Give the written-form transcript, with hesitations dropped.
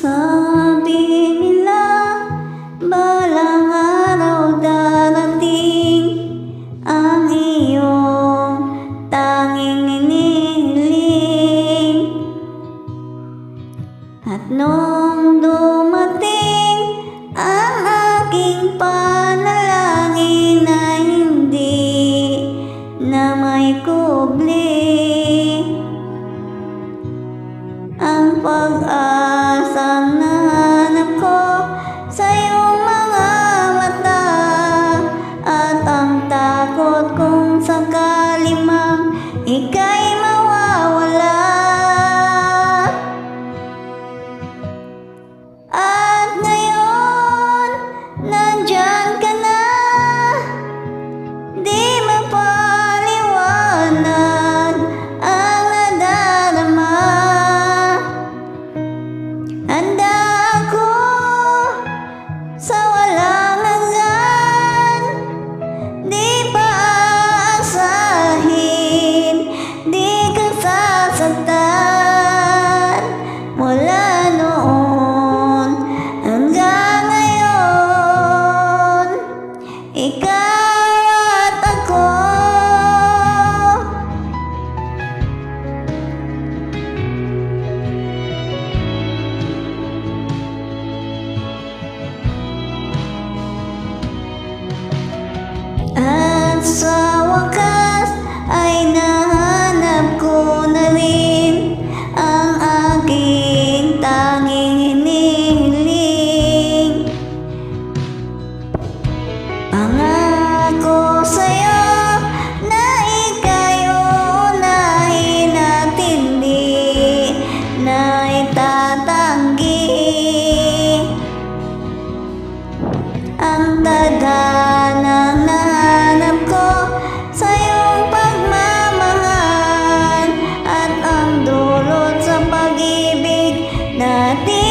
Sabi nila, balang araw darating ang iyong tanging inihiling. At nung dumating ang aking panalangin na hindi na may kubli, ang pag-asang nahanap ko sa iyong mga mata, at ang takot kung sakali mang ika'y mawawala. At ngayon, nandyan ka na, di mapaliwanag ang nadarama. Handa ako sa walang hanggan, di pa aasahin, di ka sasaktan. Mula noon hanggang ngayon, ikaw at ako. At sa wakas ay nahanap ko na rin ang aking tanging hinihiling. Pangako sa'yo na ika'y uunahin at hindi na itatanggi. Ang tadhanang nahanap ko sa iyong pagmamahal, at ang dulot sa pag-ibig natin